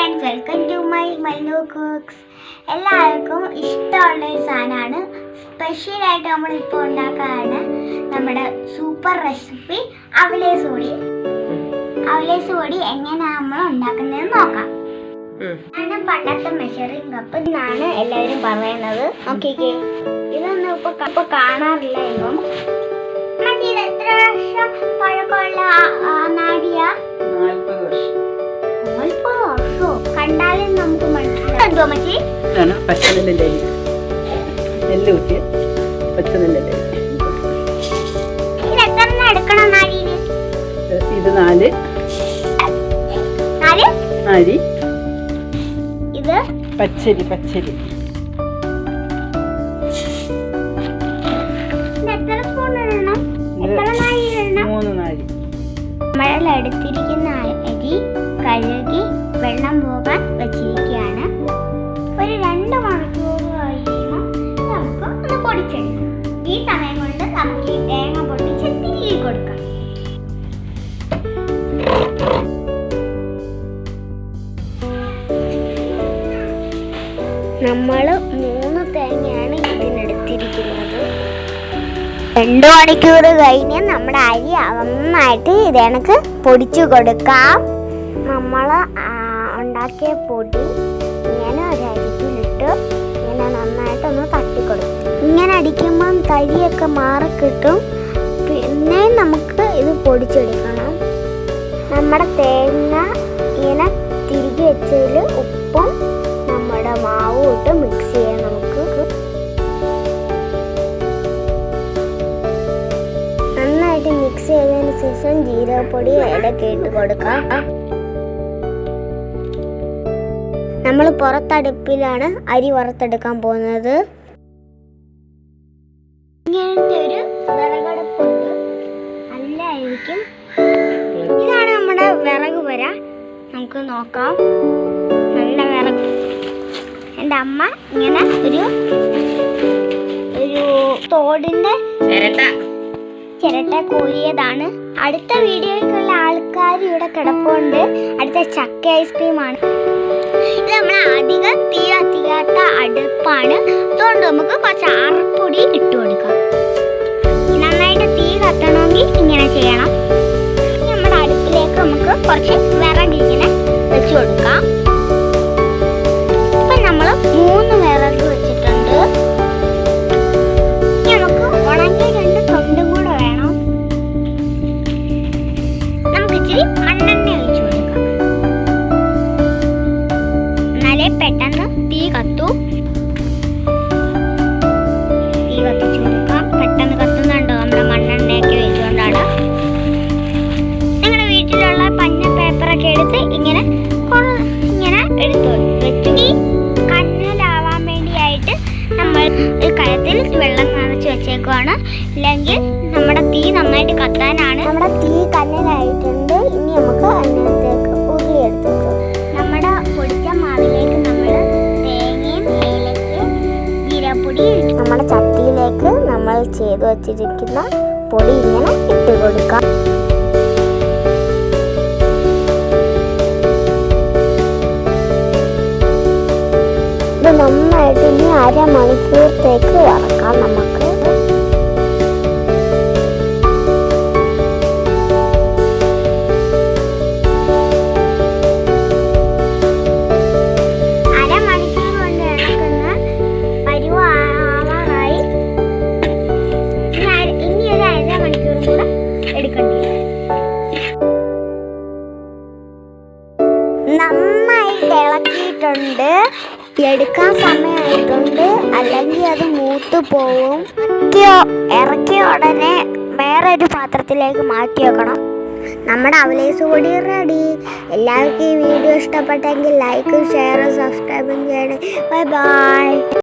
Friends, welcome to my Mallu cooks. എല്ലാവർക്കും ഇഷ്ടമുള്ള ഒരു സാധനമാണ്. സ്പെഷ്യലായിട്ട് നമ്മളിപ്പോൾ ഉണ്ടാക്കാനാണ് നമ്മുടെ സൂപ്പർ റെസിപ്പി അവലേസ് പൊടി. അവലേസ് പൊടി എങ്ങനെയാണ് നമ്മൾ ഉണ്ടാക്കുന്നതെന്ന് നോക്കാം. പണ്ടത്തെ മെഷറിംഗ് കപ്പ് എന്നാണ് എല്ലാവരും പറയുന്നത്. നോക്കിക്കേ, ഇതൊന്നും ഇപ്പൊ കാണാറില്ല. ഇപ്പം ഇത് എത്ര വർഷം പഴക്കമുള്ള നാടിയ? 40 വർഷം. കണ്ടാലും നമുക്ക് മനസ്സിലാകും. മച്ചി ഇതാണ് പച്ചനെല്ലിൻ്റെ അരി. നെല്ല് കുത്തിയ പച്ചനെല്ലിൻ്റെ അരി. ഇത് എത്ര എടുക്കണം നാടിയിൽ? ഇത് 4 അരി. ഇത് പച്ചരി. എത്ര സ്പൂൺ ഇടണം? എത്ര നാഴി ഇടണം? 3 നാഴി. നമ്മൾ എടുത്തിരിക്കുന്ന അരി കഴുകി വെള്ളം പോകാൻ വെച്ചിരിക്കുകയാണ്. ഒരു 2 മണിക്കൂർ കഴിയുമ്പോൾ നമുക്ക് ഒന്ന് പൊടിച്ചെടുക്കാം. ഈ സമയം കൊണ്ട് നമുക്ക് ഈ തേങ്ങ പൊട്ടിച്ച് തിരികെ കൊടുക്കാം. നമ്മൾ 3 തേങ്ങയാണ് ഇതിനെടുത്തിരിക്കുന്നത്. 2 മണിക്കൂർ കഴിഞ്ഞ് നമ്മുടെ അരി നന്നായിട്ട് ഇതേണക്ക് പൊടിച്ചു കൊടുക്കാം. നമ്മൾ ഉണ്ടാക്കിയ പൊടി ഇങ്ങനെ ഒരു അരിപ്പിലിട്ട് ഇങ്ങനെ നന്നായിട്ടൊന്ന് തട്ടിക്കൊടുക്കും. ഇങ്ങനെ അടിക്കുമ്പം തരിയൊക്കെ മാറിക്കിട്ടും. പിന്നെ നമുക്ക് ഇത് പൊടിച്ചെടുക്കണം. നമ്മുടെ തേങ്ങ ഇങ്ങനെ തിരികെ വെച്ചതിൽ ഉപ്പും നമ്മുടെ മാവും ഇട്ട് മിക്സ് ചെയ്യാം. നമുക്ക് നന്നായിട്ട് മിക്സ് ചെയ്തതിന് ശേഷം ജീരകപ്പൊടി ഇലക്കെ ഇട്ട് കൊടുക്കാം. നമ്മൾ പുറത്തടുപ്പിലാണ് അരി വറുത്തെടുക്കാൻ പോകുന്നത്. ഇങ്ങനത്തെ ഒരു വിറകടുപ്പുണ്ട്, നല്ലതായിരിക്കും. ഇതാണ് നമ്മുടെ വിറക് പുര. നമുക്ക് നോക്കാം. നല്ല വിറക്. എൻ്റെ അമ്മ ഇങ്ങനെ ഒരു തോടിൻ്റെ ചിരട്ട കോരിയതാണ്. അടുത്ത വീഡിയോയ്ക്കുള്ള ആൾക്കാർ ഇവിടെ കിടപ്പുണ്ട്. അടുത്ത ചക്ക ഐസ്ക്രീമാണ്. ഇത് നമ്മൾ അധികം തീ കത്തിക്കാത്ത അടുപ്പാണ്. അതുകൊണ്ട് നമുക്ക് കുറച്ച് അറപ്പൊടി ഇട്ട് കൊടുക്കാം. നന്നായിട്ട് തീ കത്തണമെങ്കിൽ ഇങ്ങനെ ചെയ്യണം. നമ്മുടെ അടുപ്പിലേക്ക് നമുക്ക് കുറച്ച് വിറക് ഇങ്ങനെ വെച്ച് കൊടുക്കാം. ഇപ്പം നമ്മൾ 3 വിറക് വെച്ചിട്ടുണ്ട്. നമുക്ക് ഉണങ്ങിയ 2 തൊണ്ടും കൂടെ വേണം. നമുക്ക് ഇച്ചിരി മണ്ണെണ്ണ ഒഴിച്ചു കൊടുക്കാം. എന്നാലേ പെട്ടെന്ന് തീ കത്തു. തീ കത്തിച്ചു കൊടുക്കാം. പെട്ടെന്ന് കത്തുന്നുണ്ടോ? നമ്മുടെ മണ്ണെണ്ണയൊക്കെ ഒഴിച്ചുകൊണ്ടാണ്. നിങ്ങളുടെ വീട്ടിലുള്ള പഞ്ഞ പേപ്പറൊക്കെ എടുത്ത് ഇങ്ങനെ എടുത്തു വെച്ചു. ഈ കനലാവാൻ വേണ്ടിയായിട്ട് നമ്മൾ ഒരു കലത്തിൽ വെള്ളം നിറച്ച് വെച്ചേക്കുവാണ്. ഇല്ലെങ്കിൽ നമ്മുടെ തീ നന്നായിട്ട് കത്താനാണ്. നമ്മുടെ തീ കനലായിട്ടുണ്ട്. ഇനി നമുക്ക് അതിനകത്തേക്ക് ഉരുളിയെടുത്തിട്ടു. നമ്മുടെ പൊടിച്ച മാവിലേക്ക് നമ്മൾ തേങ്ങയും ഏലക്കയും ജീരകപ്പൊടി ഇട്ടു. നമ്മുടെ ചട്ടിയിലേക്ക് നമ്മൾ ചെയ്തു വച്ചിരിക്കുന്ന പൊടി ഇങ്ങനെ ഇട്ട് കൊടുക്കാം. ഇത് നന്നായിട്ട് ഇനി 1/2 മണിക്കൂറത്തേക്ക് വറക്കാം. നമുക്ക് അരമണിക്കൂർ കൊണ്ട് ഇളക്കുന്ന പരുവാറായി. ഇനി ഒരു 1/2 മണിക്കൂർ കൂടെ എടുക്കേണ്ടി വരും. നന്നായിട്ട് ഇളക്കിയിട്ടുണ്ട്. എടുക്കാൻ സമയമായിട്ടുണ്ട്, അല്ലെങ്കിൽ അത് മൂത്ത് പോവും. ഇറക്കിയ ഉടനെ വേറെ ഒരു പാത്രത്തിലേക്ക് മാറ്റി വെക്കണം. നമ്മുടെ അവലേസ് പൊടി റെഡി. എല്ലാവർക്കും ഈ വീഡിയോ ഇഷ്ടപ്പെട്ടെങ്കിൽ ലൈക്കും ഷെയറും സബ്സ്ക്രൈബും ചെയ്യണേ. Bye bye.